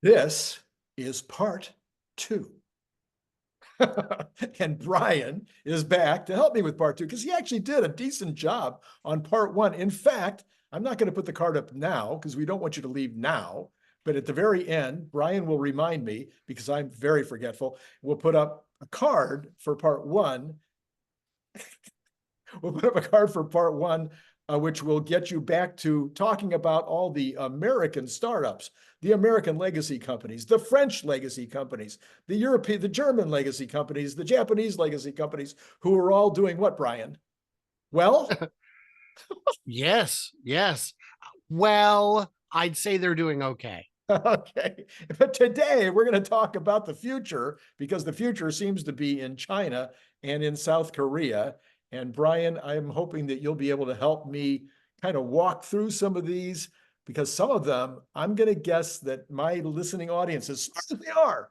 This is part two. And Brian is back to help me with part two because he actually did a decent job on part one. In fact, I'm not going to put the card up now because we don't want you to leave now. But at the very end, Brian will remind me because I'm very forgetful. We'll put up a card for part one. We'll put up a card for part one, which will get you back to talking about all the American startups, the American legacy companies, the French legacy companies, the European, the German legacy companies, the Japanese legacy companies, who are all doing what, Brian? Well, Yes, yes. Well, I'd say they're doing okay. okay. But today we're going to talk about the future because the future seems to be in China and in South Korea. And Brian, I'm hoping that you'll be able to help me kind of walk through some of these because some of them I'm going to guess that my listening audience, as smart as they are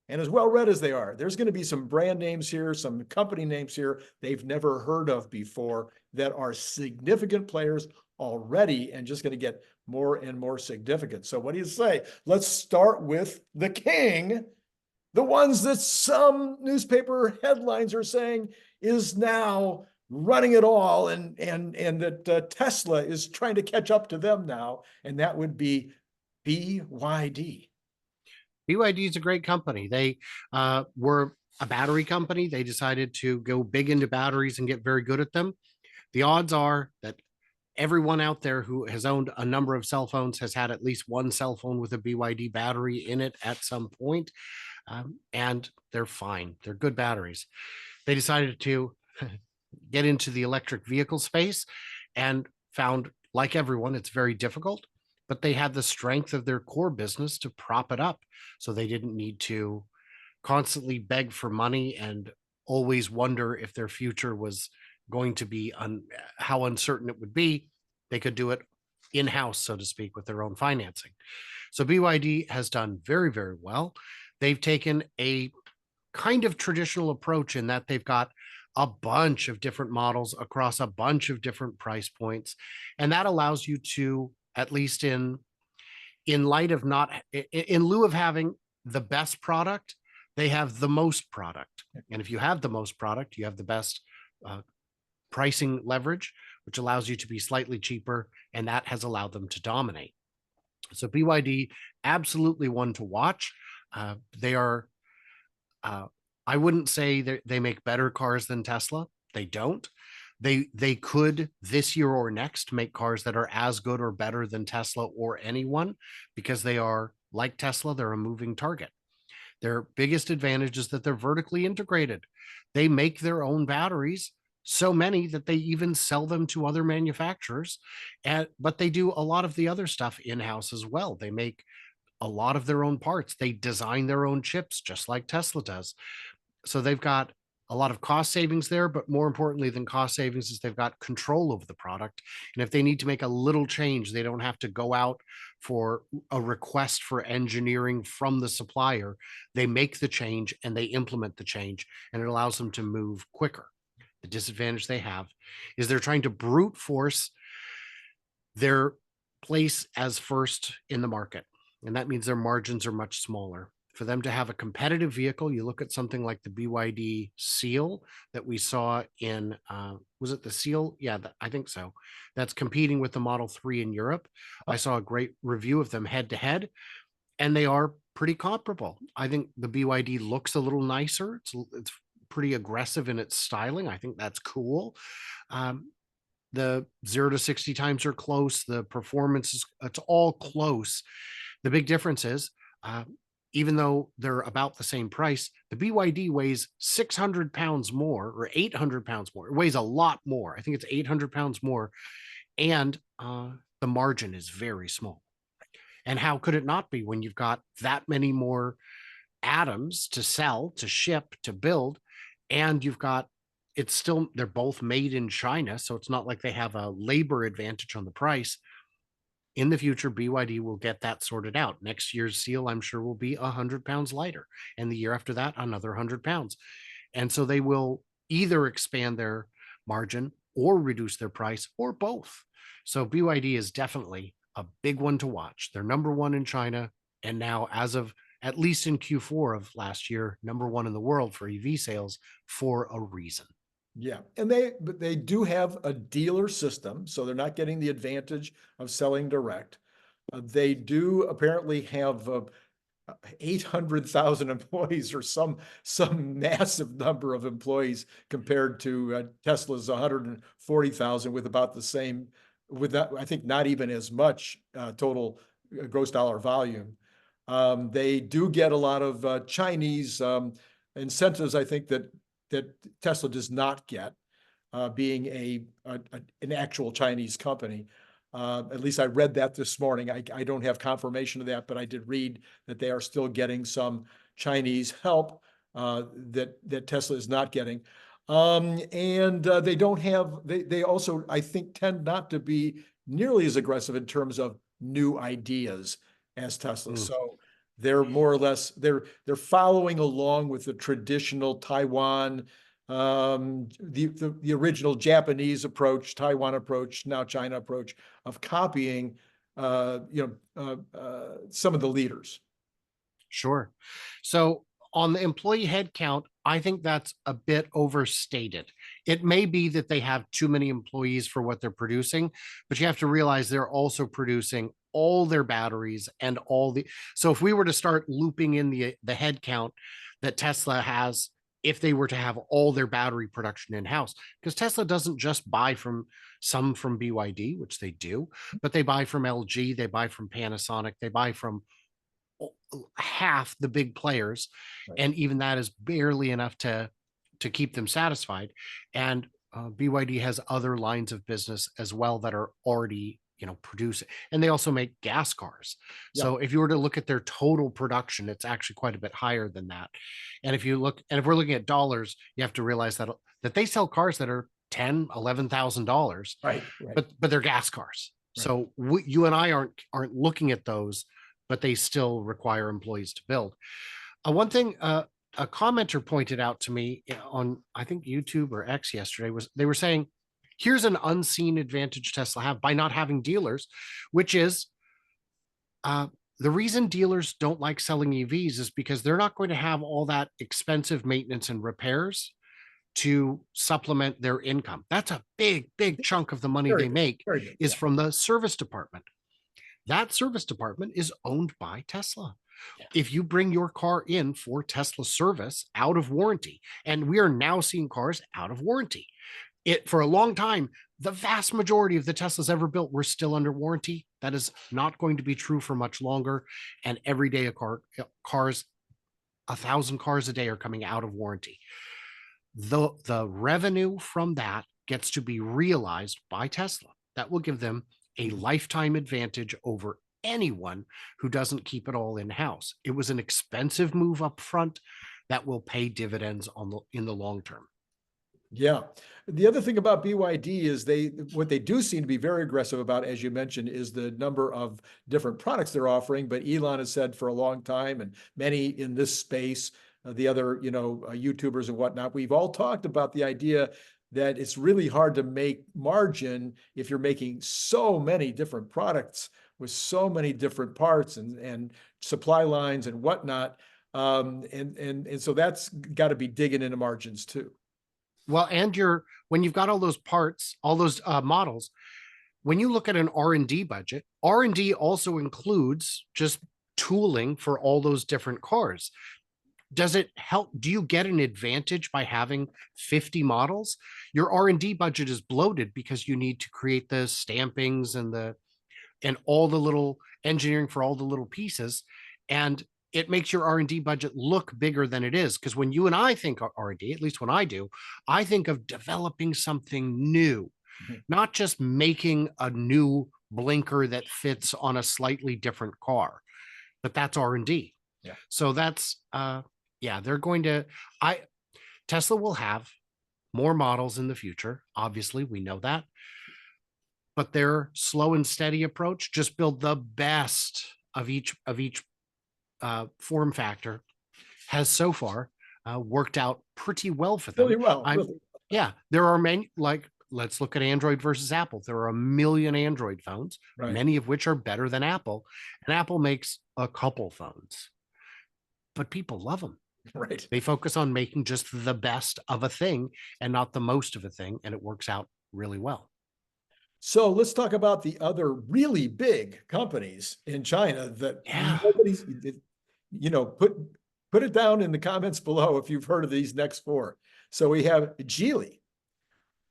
and as well read as they are, there's going to be some brand names here, some company names here they've never heard of before that are significant players already and just going to get more and more significant. So, what do you say? Let's start with the king, the ones that some newspaper headlines are saying is now running it all, and that Tesla is trying to catch up to them now, and that would be BYD. BYD is a great company. They were a battery company. They decided to go big into batteries and get very good at them. The odds are that everyone out there who has owned a number of cell phones has had at least one cell phone with a BYD battery in it at some point. And they're fine. They're good batteries. They decided to get into the electric vehicle space and found, like everyone, it's very difficult, but they had the strength of their core business to prop it up. So they didn't need to constantly beg for money and always wonder if their future was going to be how uncertain it would be. They could do it in house, so to speak, with their own financing. So BYD has done very, very well. They've taken a kind of traditional approach in that they've got a bunch of different models across a bunch of different price points. And that allows you to, at least in light of not in lieu of having the best product, they have the most product. And if you have the most product, you have the best uh, pricing leverage, which allows you to be slightly cheaper. And that has allowed them to dominate. So BYD, absolutely one to watch. They are, uh, I wouldn't say they make better cars than Tesla. They don't. They could this year or next make cars that are as good or better than Tesla or anyone because they are like Tesla. They're a moving target. Their biggest advantage is that they're vertically integrated. They make their own batteries, so many that they even sell them to other manufacturers. But they do a lot of the other stuff in-house as well. They make a lot of their own parts. They design their own chips, just like Tesla does. So they've got a lot of cost savings there, but more importantly than cost savings is they've got control over the product. And if they need to make a little change, they don't have to go out for a request for engineering from the supplier. They make the change and they implement the change, and it allows them to move quicker. The disadvantage they have is they're trying to brute force their place as first in the market. And that means their margins are much smaller. For them to have a competitive vehicle, you look at something like the BYD Seal that we saw in, was it the Seal? Yeah, I think so. That's competing with the Model 3 in Europe. I saw a great review of them head to head, and they are pretty comparable. I think the BYD looks a little nicer. It's pretty aggressive in its styling. I think that's cool. The 0 to 60 times are close. The performance is, it's all close. The big difference is, even though they're about the same price, the BYD weighs 600 pounds more or 800 pounds more. It weighs a lot more. I think it's 800 pounds more. And the margin is very small. And how could it not be when you've got that many more atoms to sell, to ship, to build, and you've got, it's still, they're both made in China, so it's not like they have a labor advantage on the price. In the future, BYD will get that sorted out. Next year's Seal, I'm sure, will be 100 pounds lighter, and the year after that, another 100 pounds. And so they will either expand their margin or reduce their price or both. So BYD is definitely a big one to watch. They're number one in China, And now, as of at least in Q4 of last year, number one in the world for EV sales for a reason. Yeah, and but they do have a dealer system, so they're not getting the advantage of selling direct. They do apparently have 800,000 employees or some massive number of employees compared to Tesla's 140,000 with about the same, with that, I think not even as much total gross dollar volume. They do get a lot of Chinese incentives, I think that Tesla does not get, being an actual Chinese company. At least I read that this morning. I don't have confirmation of that, but I did read that they are still getting some Chinese help that Tesla is not getting. And they don't have, they also, I think, tend not to be nearly as aggressive in terms of new ideas as Tesla. So they're more or less, they're following along with the traditional Taiwan, the original Japanese approach, Taiwan approach, now China approach of copying, some of the leaders. Sure. So on the employee headcount, I think that's a bit overstated. It may be that they have too many employees for what they're producing, but you have to realize they're also producing all their batteries and all the. So if we were to start looping in the headcount that Tesla has, if they were to have all their battery production in-house, because Tesla doesn't just buy from BYD, which they do, but they buy from LG, they buy from Panasonic, they buy from half the big players, Right. and even that is barely enough to keep them satisfied. And BYD has other lines of business as well that are already producing, and they also make gas cars. Yeah. So if you were to look at their total production, it's actually quite a bit higher than that. And if we're looking at dollars, you have to realize that they sell cars that are $10,000-$11,000, Right. but they're gas cars. Right. So you and I aren't looking at those, but they still require employees to build. One thing a commenter pointed out to me on, I think, YouTube or X yesterday, was they were saying, here's an unseen advantage Tesla have by not having dealers, which is the reason dealers don't like selling EVs is because they're not going to have all that expensive maintenance and repairs to supplement their income. That's a big chunk of the money they make is from the service department. That service department is owned by Tesla. Yeah. If you bring your car in for Tesla service out of warranty, and we are now seeing cars out of warranty. For a long time, the vast majority of the Teslas ever built were still under warranty. That is not going to be true for much longer. And every day, 1,000 cars a day are coming out of warranty. The revenue from that gets to be realized by Tesla. That will give them a lifetime advantage over anyone who doesn't keep it all in-house. It was an expensive move up front that will pay dividends in the long term. Yeah. The other thing about BYD is what they do seem to be very aggressive about, as you mentioned, is the number of different products they're offering. But Elon has said for a long time, and many in this space, the other, YouTubers and whatnot, we've all talked about the idea that it's really hard to make margin if you're making so many different products with so many different parts and supply lines and whatnot. And so that's got to be digging into margins too. Well, and when you've got all those parts, all those models, when you look at an R&D budget, R&D also includes just tooling for all those different cars. Does it help? Do you get an advantage by having 50 models? Your R&D budget is bloated because you need to create the stampings and all the little engineering for all the little pieces. And it makes your R&D budget look bigger than it is. Because when you and I think R&D, at least when I do, I think of developing something new, not just making a new blinker that fits on a slightly different car, but that's R&D. Yeah. So that's, they're going to, Tesla will have more models in the future. Obviously, we know that. But their slow and steady approach, just build the best of each form factor, has so far worked out pretty well for them. Really well. Yeah, there are let's look at Android versus Apple. There are a million Android phones, Right. many of which are better than Apple, and Apple makes a couple phones, but people love them. Right. They focus on making just the best of a thing and not the most of a thing, and it works out really well. So let's talk about the other really big companies in China that Yeah. nobody's, put it down in the comments below if you've heard of these next four. So we have Geely.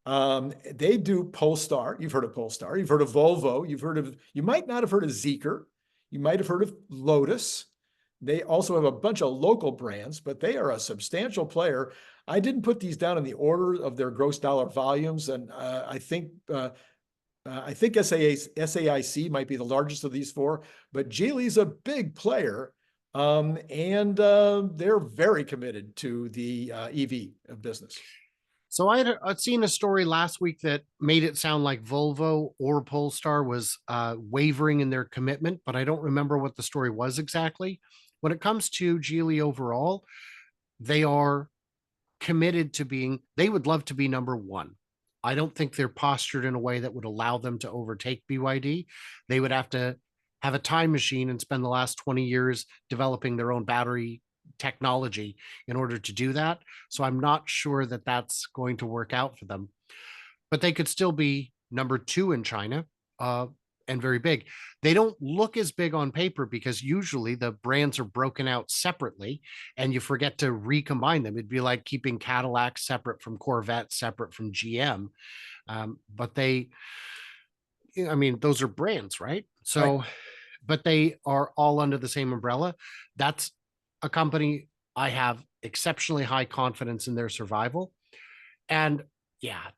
They do Polestar. You've heard of Polestar. You've heard of Volvo. You might not have heard of Zeekr. You might have heard of Lotus. They also have a bunch of local brands, but they are a substantial player. I didn't put these down in the order of their gross dollar volumes, and I think SAIC might be the largest of these four, but Geely's a big player, and they're very committed to the EV business. So I'd seen a story last week that made it sound like Volvo or Polestar was wavering in their commitment, but I don't remember what the story was exactly. When it comes to Geely overall, they are committed to they would love to be number one. I don't think they're postured in a way that would allow them to overtake BYD. They would have to have a time machine and spend the last 20 years developing their own battery technology in order to do that. So I'm not sure that that's going to work out for them, but they could still be number two in China. And very big. They don't look as big on paper because usually the brands are broken out separately and you forget to recombine them. It'd be like keeping Cadillac separate from Corvette, separate from GM. But those are brands, right? So, Right. but they are all under the same umbrella. That's a company I have exceptionally high confidence in their survival. And yeah,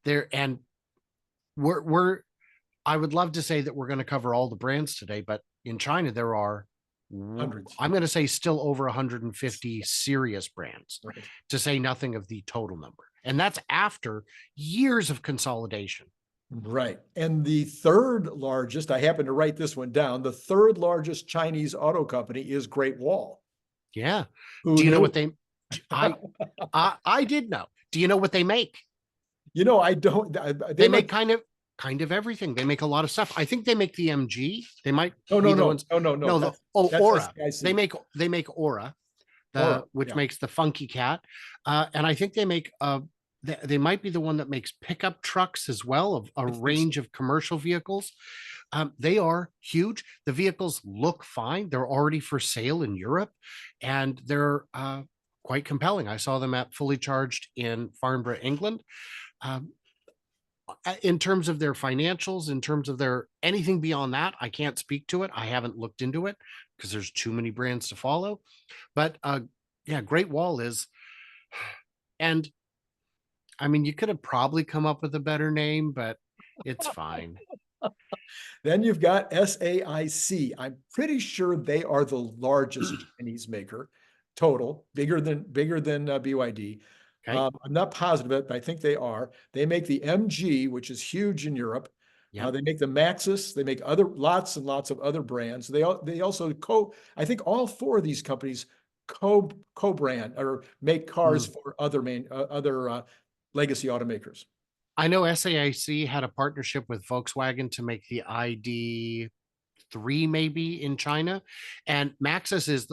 we're I would love to say that we're going to cover all the brands today, but in China, there are, Hundreds. I'm going to say still over 150 serious brands, Right. to say nothing of the total number. And that's after years of consolidation. Right. And the third largest, I happen to write this one down, the third largest Chinese auto company is Great Wall. Yeah. Who Do you know knew? what I did know. Do you know what they make? I don't. They make kind of everything. They make a lot of stuff. I think they make the MG. They might No, be no, the no, ones. no, no, no. No, That's Aura. SAIC. They make Aura, Aura, which yeah. makes the funky cat, and I think they make they might be the one that makes pickup trucks as well, of a range of commercial vehicles. They are huge. The vehicles look fine. They're already for sale in Europe, and they're quite compelling. I saw them at Fully Charged in Farnborough, England. In terms of their financials, in terms of their anything beyond that, I can't speak to it. I haven't looked into it because there's too many brands to follow. But yeah, Great Wall is, and you could have probably come up with a better name, but it's fine. Then you've got SAIC. I'm pretty sure they are the largest Chinese maker total, bigger than BYD. Okay. I'm not positive, but I think they are. They make the MG, which is huge in Europe. Yeah. They make the Maxus. They make lots and lots of other brands. They also I think all four of these companies co-brand or make cars for other legacy automakers. I know SAIC had a partnership with Volkswagen to make the ID3 maybe in China, and Maxus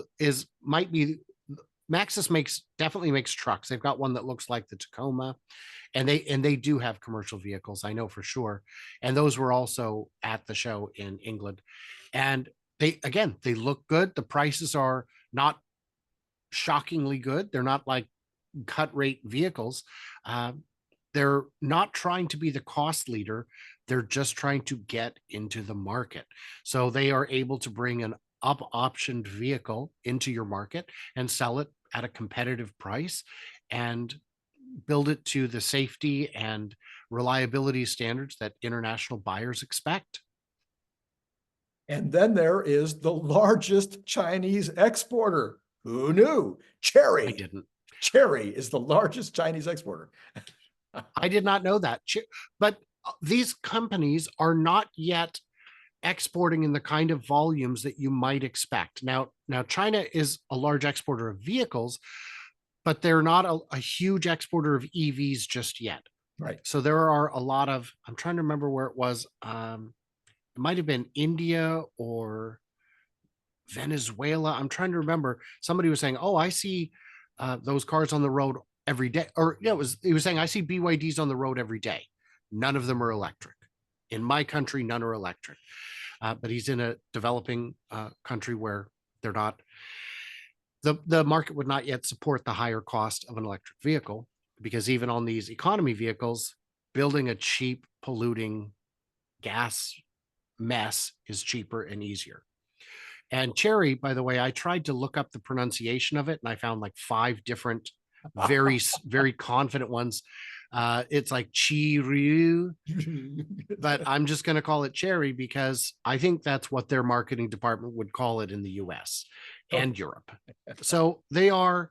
Maxus definitely makes trucks. They've got one that looks like the Tacoma, and they do have commercial vehicles, I know for sure. And those were also at the show in England. And they look good. The prices are not shockingly good. They're not like cut rate vehicles. They're not trying to be the cost leader. They're just trying to get into the market. So they are able to bring an up optioned vehicle into your market and sell it at a competitive price and build it to the safety and reliability standards that international buyers expect. And then there is the largest Chinese exporter. Who knew? Chery. I didn't. Chery is the largest Chinese exporter. I did not know that. But these companies are not yet exporting in the kind of volumes that you might expect. Now China is a large exporter of vehicles, but they're not a huge exporter of EVs just yet. Right. So there are a lot of, I'm trying to remember where it was. It might have been India or Venezuela. I'm trying to remember. Somebody was saying, "Oh, I see those cars on the road every day." Or yeah, he was saying, "I see BYDs on the road every day. None of them are electric. In my country, none are electric." But he's in a developing country where they're not. The market would not yet support the higher cost of an electric vehicle, because even on these economy vehicles, building a cheap polluting gas mess is cheaper and easier. And Chery, by the way, I tried to look up the pronunciation of it and I found like 5 different very confident ones. It's like Chery, but I'm just going to call it Chery because I think that's what their marketing department would call it in the US and Europe. So they are,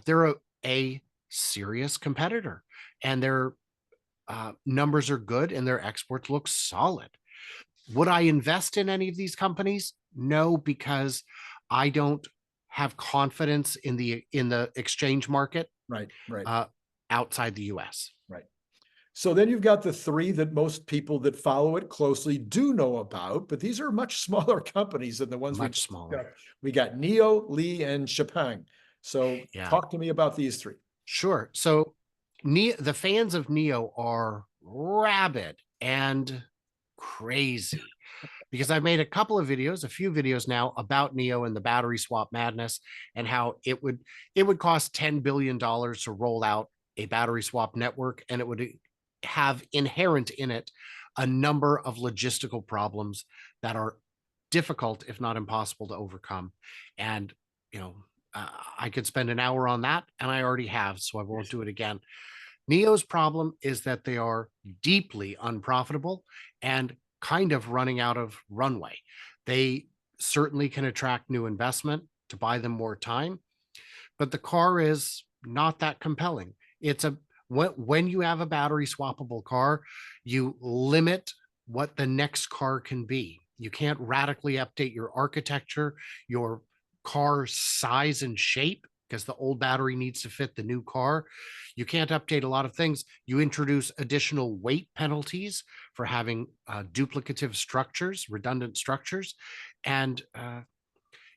they're a serious competitor, and their numbers are good and their exports look solid. Would I invest in any of these companies? No, because I don't have confidence in the exchange market Right. Right. outside the US. Right. So then you've got the three that most people that follow it closely do know about, but these are much smaller companies than the ones Much smaller. We got Neo, Lee, and Chopin. So Yeah, talk to me about these three. sure. So the fans of Neo are rabid and crazy, because I've made a few videos now about Neo and the battery swap madness, and how it would cost $10 billion to roll out a battery swap network, and it would have inherent in it a number of logistical problems that are difficult, if not impossible, to overcome. And you know, I could spend an hour on that, and I already have, so I won't do it again. Neo's problem is that they are deeply unprofitable and kind of running out of runway. They certainly can attract new investment to buy them more time, but the car is not that compelling. It's a when you have a battery swappable car, you limit what the next car can be. You can't radically update your architecture, your car size and shape, because the old battery needs to fit the new car. You can't update a lot of things. You introduce additional weight penalties for having duplicative structures, redundant structures, and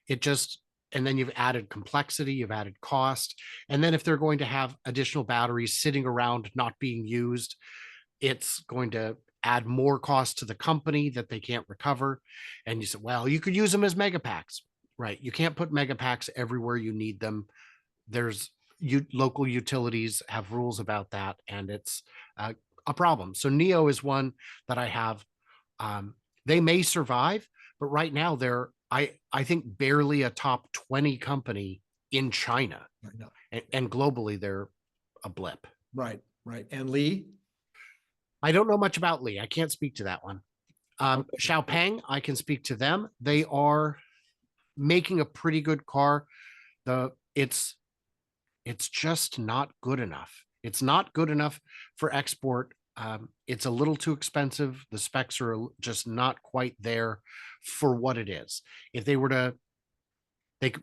it just and then you've added complexity, you've added cost. And then if they're going to have additional batteries sitting around not being used, it's going to add more cost to the company that they can't recover. And you said, well, you could use them as mega packs, right? You can't put mega packs everywhere you need them. There's local utilities have rules about that, and it's a problem. So Neo is one that I have. They may survive, but right now they're I think barely a top 20 company in China, and globally they're a blip. Right. Right. And Lee? I don't know much about Lee. I can't speak to that one. Xiaopeng, I can speak to them. They are making a pretty good car. It's just not good enough. It's not good enough for export. It's a little too expensive. The specs are just not quite there for what it is. If they were to,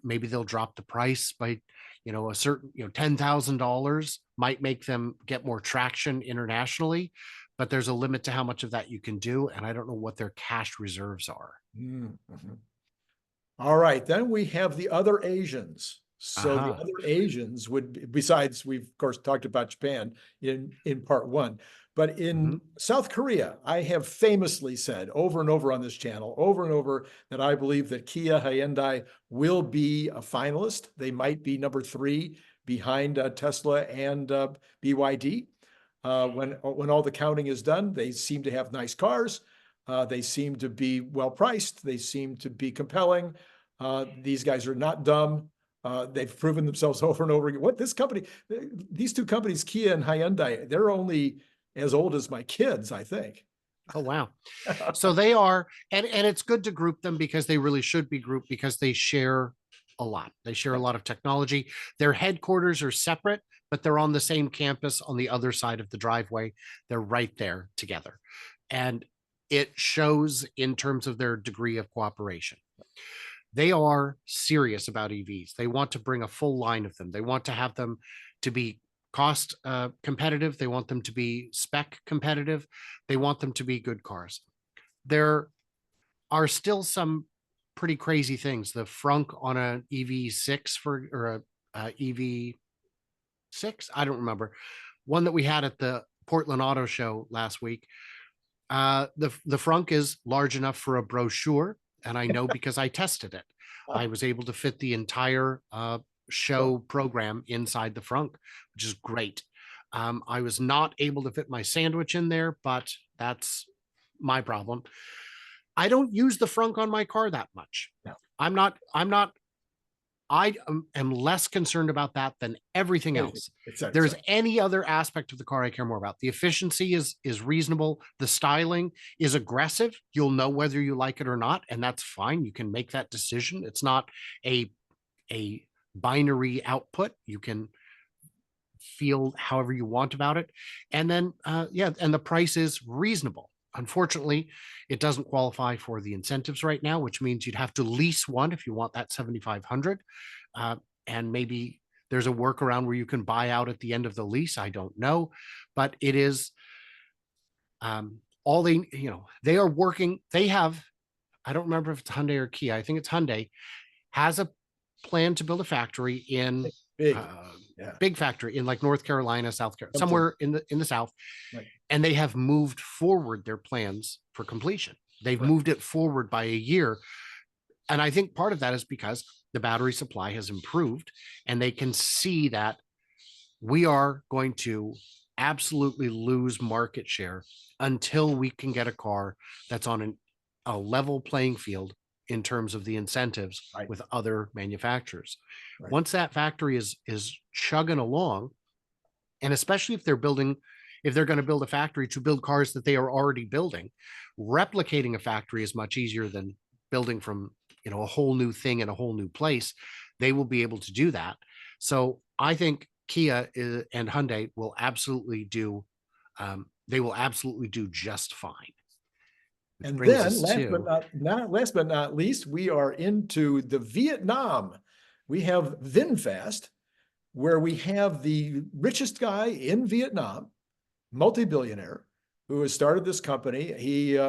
maybe they'll drop the price by, a certain, $10,000 might make them get more traction internationally, but there's a limit to how much of that you can do. And I don't know what their cash reserves are. Mm-hmm. All right. Then we have the other Asians. So the other Asians would, besides we've of course talked about Japan in part one, but in South Korea, I have famously said over and over on this channel, over and over, that I believe that Kia Hyundai will be a finalist. They might be number 3 behind Tesla and BYD. When all the counting is done, they seem to have nice cars. They seem to be well priced. They seem to be compelling. These guys are not dumb. They've proven themselves over and over again. These two companies, Kia and Hyundai, they're only as old as my kids, I think. Oh, wow. So they are, and it's good to group them, because they really should be grouped, because they share a lot. They share a lot of technology. Their headquarters are separate, but they're on the same campus on the other side of the driveway. They're right there together. And it shows in terms of their degree of cooperation. They are serious about EVs. They want to bring a full line of them. They want to have them to be cost competitive. They want them to be spec competitive. They want them to be good cars. There are still some pretty crazy things. The frunk on an EV6 or a EV6, I don't remember. One that we had at the Portland Auto Show last week. The frunk is large enough for a brochure, and I know because I tested it. I was able to fit the entire show program inside the frunk, which is great. I was not able to fit my sandwich in there, but that's my problem. I don't use the frunk on my car that much. No. I am less concerned about that than everything else. Exactly. There's any other aspect of the car I care more about. The efficiency is reasonable. The styling is aggressive. You'll know whether you like it or not, and that's fine. You can make that decision. It's not a binary output. You can feel however you want about it. And then, and the price is reasonable. Unfortunately, it doesn't qualify for the incentives right now, which means you'd have to lease one if you want that 7,500. And maybe there's a workaround where you can buy out at the end of the lease. I don't know, but it is all they are working. They have, I don't remember if it's Hyundai or Kia. I think it's Hyundai has a plan to build a factory in big factory in like North Carolina, South Carolina, somewhere in the South. Right. And they have moved forward their plans for completion. They've moved it forward by a year. And I think part of that is because the battery supply has improved and they can see that we are going to absolutely lose market share until we can get a car that's on a level playing field in terms of the incentives with other manufacturers. Right. Once that factory is chugging along, and especially if they're going to build a factory to build cars that they are already building, replicating a factory is much easier than building from a whole new thing in a whole new place. They will be able to do that. So I think Kia and Hyundai will absolutely do. They will absolutely do just fine. And then last but not least, we are into the Vietnam. We have VinFast, where we have the richest guy in Vietnam, multi-billionaire, who has started this company. He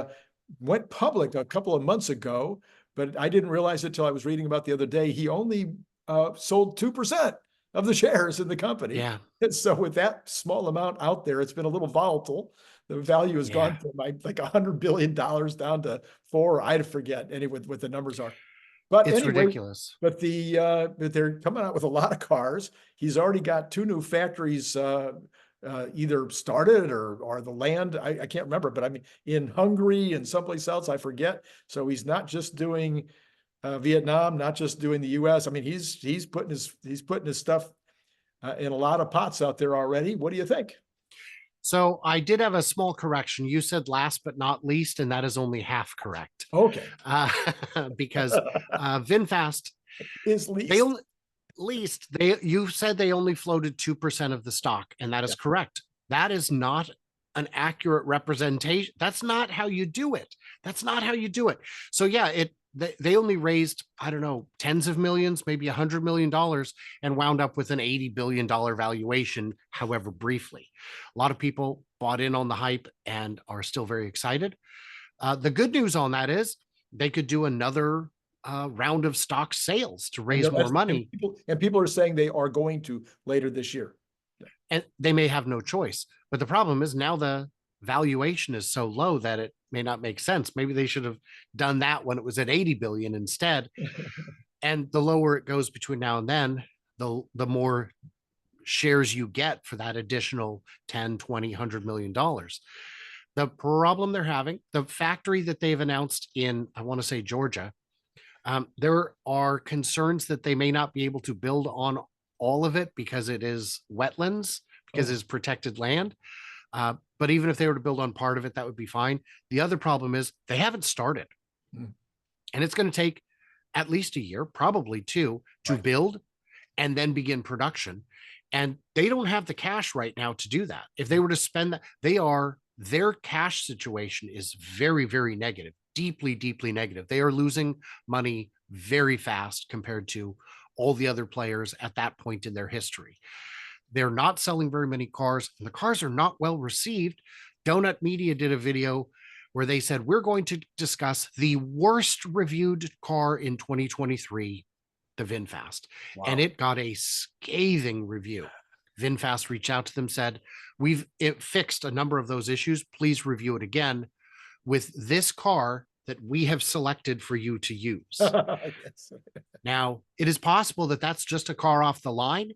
went public a couple of months ago, but I didn't realize it till I was reading about the other day. He only sold 2% of the shares in the company. Yeah. And so with that small amount out there, it's been a little volatile. The value has gone from like $100 billion down to 4. I forget anyway what the numbers are. But it's anyway, ridiculous. But they're coming out with a lot of cars. He's already got 2 new factories either started or the land. I can't remember, but I mean in Hungary and someplace else, I forget. So he's not just doing Vietnam, not just doing the US. I mean, he's putting his stuff in a lot of pots out there already. What do you think? So I did have a small correction. You said last but not least, and that is only half correct. Okay. Because VinFast is least. You said they only floated 2% of the stock, and that is correct. That is not an accurate representation. That's not how you do it. So yeah, they only raised, I don't know, tens of millions, maybe $100 million, and wound up with an $80 billion valuation, however briefly. A lot of people bought in on the hype and are still very excited. The good news on that is they could do another round of stock sales to raise more money. And people are saying they are going to later this year. And they may have no choice. But the problem is now the valuation is so low that it may not make sense. Maybe they should have done that when it was at 80 billion instead. And the lower it goes between now and then, the more shares you get for that additional 10, 20, $100 million. The problem they're having, the factory that they've announced in, I want to say Georgia, there are concerns that they may not be able to build on all of it because it is wetlands, because it's protected land. But even if they were to build on part of it, that would be fine. The other problem is they haven't started. And it's going to take at least a year, probably 2, to build and then begin production. And they don't have the cash right now to do that. If they were to spend that, their cash situation is very, very negative, deeply, deeply negative. They are losing money very fast compared to all the other players at that point in their history. They're not selling very many cars, and the cars are not well received. Donut Media did a video where they said, we're going to discuss the worst reviewed car in 2023, the VinFast. Wow. And it got a scathing review. VinFast reached out to them, said, it fixed a number of those issues. Please review it again with this car that we have selected for you to use. Yes. Now, it is possible that that's just a car off the line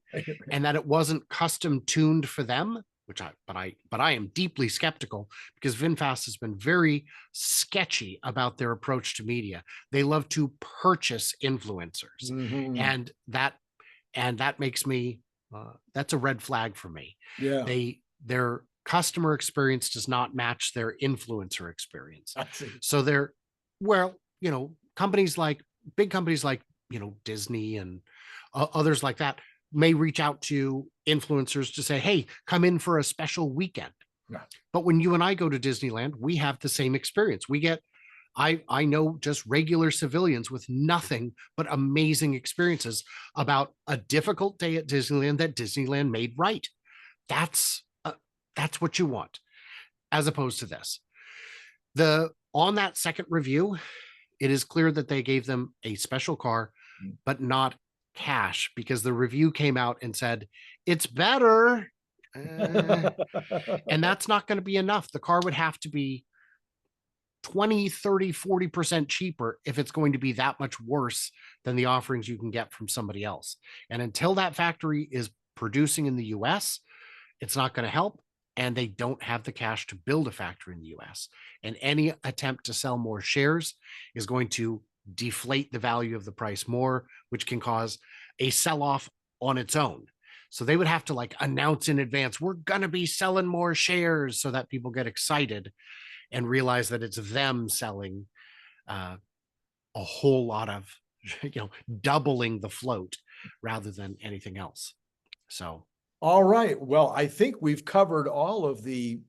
and that it wasn't custom tuned for them, but I am deeply skeptical because VinFast has been very sketchy about their approach to media. They love to purchase influencers, Mhm. and that makes me that's a red flag for me. Yeah. Their customer experience does not match their influencer experience. I see. So big companies like, Disney and others like that may reach out to influencers to say, hey, come in for a special weekend. Yeah. But when you and I go to Disneyland, we have the same experience. I know just regular civilians with nothing but amazing experiences about a difficult day at Disneyland that Disneyland made right. That's what you want, as opposed to this. On that second review, it is clear that they gave them a special car, but not cash, because the review came out and said, it's better. And that's not going to be enough. The car would have to be 20, 30, 40% cheaper if it's going to be that much worse than the offerings you can get from somebody else. And until that factory is producing in the US, it's not going to help. And they don't have the cash to build a factory in the US. And any attempt to sell more shares is going to deflate the value of the price more, which can cause a sell-off on its own. So they would have to announce in advance, we're going to be selling more shares, so that people get excited and realize that it's them selling a whole lot of, doubling the float rather than anything else. So. All right. Well, I think we've covered all of the,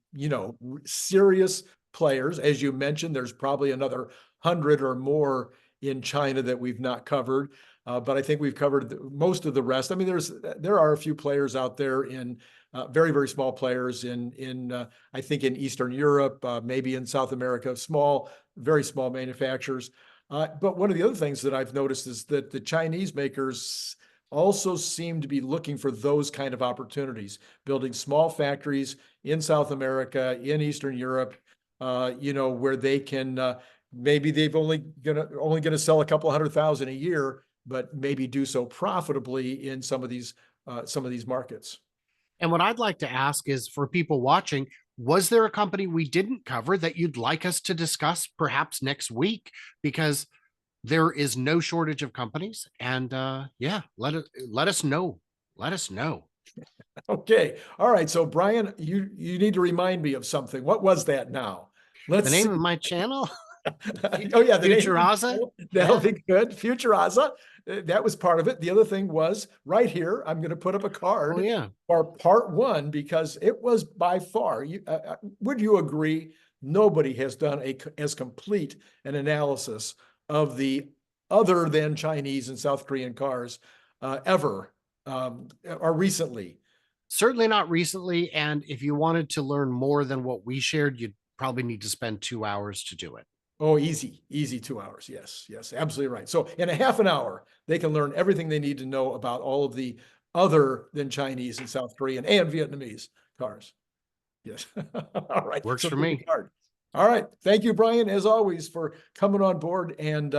serious players. As you mentioned, there's probably another 100 or more in China that we've not covered. But I think we've covered most of the rest. I mean, there are a few players out there in very, very small players in I think in Eastern Europe, maybe in South America, very small manufacturers. But one of the other things that I've noticed is that the Chinese makers also seem to be looking for those kind of opportunities, building small factories in South America, in Eastern Europe, where they can maybe they've only gonna sell a couple 100,000 a year, but maybe do so profitably in some of these markets. And what I'd like to ask is, for people watching, was there a company we didn't cover that you'd like us to discuss perhaps next week? Because there is no shortage of companies, and let us know. Let us know. Okay. All right. So Brian, you need to remind me of something. What was that now? The name of my channel? Oh yeah, the Futuraza. That'll be good. Futuraza. That was part of it. The other thing was right here. I'm going to put up a card for part one, because it was by far. Would you agree? Nobody has done as complete an analysis of the other than Chinese and South Korean cars ever, or recently. Certainly not recently. And if you wanted to learn more than what we shared, you'd probably need to spend 2 hours to do it. Oh, easy 2 hours. Yes, absolutely right. So in a half an hour, they can learn everything they need to know about all of the other than Chinese and South Korean and Vietnamese cars. Yes. All right. Works for me. All right. Thank you, Brian, as always, for coming on board and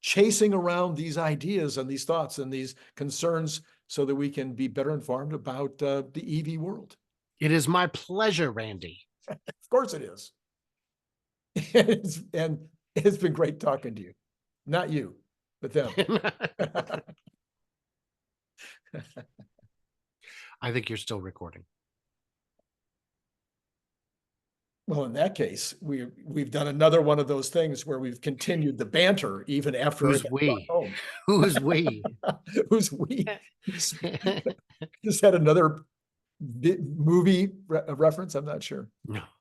chasing around these ideas and these thoughts and these concerns so that we can be better informed about the EV world. It is my pleasure, Randy. Of course it is. And it's been great talking to you. Not you, but them. I think you're still recording. Well, in that case, we've done another one of those things where we've continued the banter even after. Who's we? Who's we? Who's we? Just had another movie reference. I'm not sure. No.